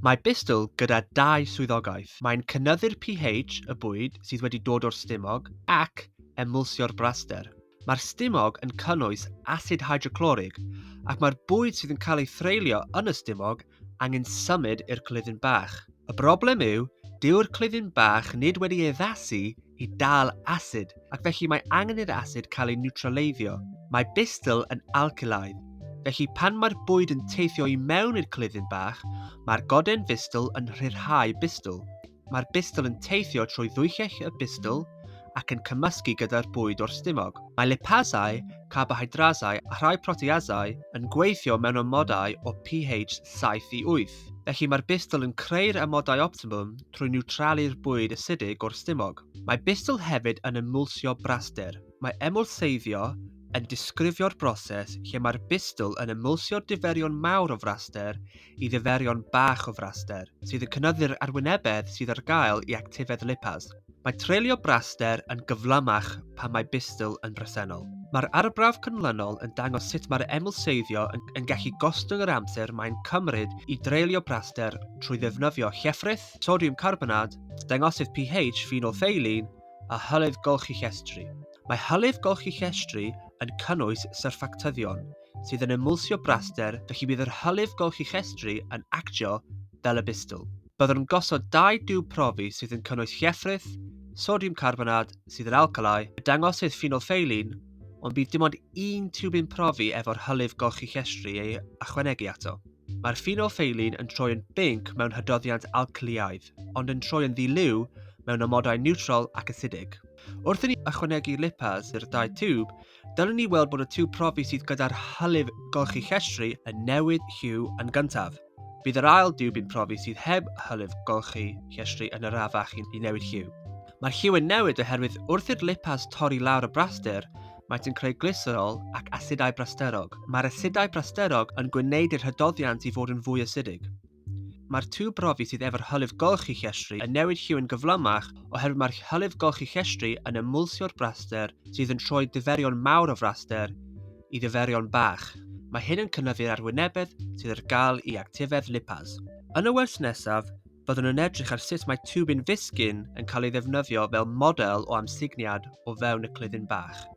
Mae bustl gyda dau swyddogaeth. Mae'n cynyddu'r pH y bwyd sydd wedi dod o'r stumog ac emwlsio'r braster. Mae'r stumog yn cynnwys asid hydroclorig ac mae'r bwyd sydd yn cael ei threulio yn y stumog angen symud i'r clyddyn bach. Y broblem yw, dyw'r clyddyn bach nid wedi addasu i dal asid ac felly mae angen i'r asid cael ei niwtraleiddio. Mae bustl yn alkylaidd. Felly pan mae'r bwyd yn teithio i mewn i'r clyddyn bach, mae'r goden bustl yn rhyddhau bustl. Mae'r bustl yn teithio trwy ddwyllell y bustl ac yn cymysgu gyda'r bwyd o'r stumog. Mae lipasau, carbohydrasau a rhai proteasau yn gweithio mewn amodau o pH 7 i 8. Felly mae'r bustl yn creu'r amodau optimum trwy niwtralu'r bwyd acidig o'r stumog. Mae bustl hefyd yn emwlsio braster. Mae emwlseiddio yn disgrifio'r broses lle mae'r bustl yn emwlsio'r diferion mawr o fraster i ddiferion bach o fraster, sydd yn cynyddu'r arwynebedd sydd ar gael i actifedd lipas. Mae treulio braster yn gyflymach pan mae bustl yn bresennol. Mae'r arbrawf cynlynol yn dangos sut mae'r emwlseiddio yn gallu gostwng yr amser mae'n cymryd i dreulio braster trwy ddefnyddio llefrith, sodiwm carbonad, dangosydd pH phenolphthalein a hylif golchi llestri. Mae hylif golchi llestri yn cynnwys surfactyddion sydd yn emwlsio braster, felly bydd yr hylif golchi llestri yn actio fel y bustl. Byddwn yn gosod 2 diwb profi sydd yn cynnwys llefrith, sodiwm carbonad sydd yn alkali, y dangosydd phenolphthalein, ond bydd dim ond 1 tiwbyn profi efo'r hylif golchi llestri ei ychwanegu ato. Mae'r phenolphthalein yn troi yn binc mewn hydoddiant alkaliaidd, ond yn troi yn ddilyw mewn amodau niwtral ac acidig. Wrth i ni ychwanegu lipas i'r 2 tiwb, dylwn ni weld bod y tiwb profi sydd gyda'r hylif golchi llestri yn newid lliw yn gyntaf. Bydd yr ail diwbyn profi sydd heb hylif golchi llestri yn arafach i newid lliw. Mae'r lliw yn newid oherwydd wrth i'r lipas torri lawr y braster, maent yn creu glyserol ac asidau brasterog. Mae'r asidau brasterog yn gwneud i'r hydoddiant i fod yn fwy acidig. Mae'r tiwb profi sydd efo'r hylif golchi llestri yn newid lliw yn gyflymach oherwydd mae'r hylif golchi llestri yn emwlsio'r braster sydd yn troi diferion mawr o fraster i diferion bach. Mae hyn yn cynyddu'r arwynebedd sydd ar gael i actifedd lipas. Yn y wers nesaf, byddwn yn edrych ar sut mae tiwbyn fisgyn yn cael ei ddefnyddio fel model o amsugniad o fewn y clyddyn bach.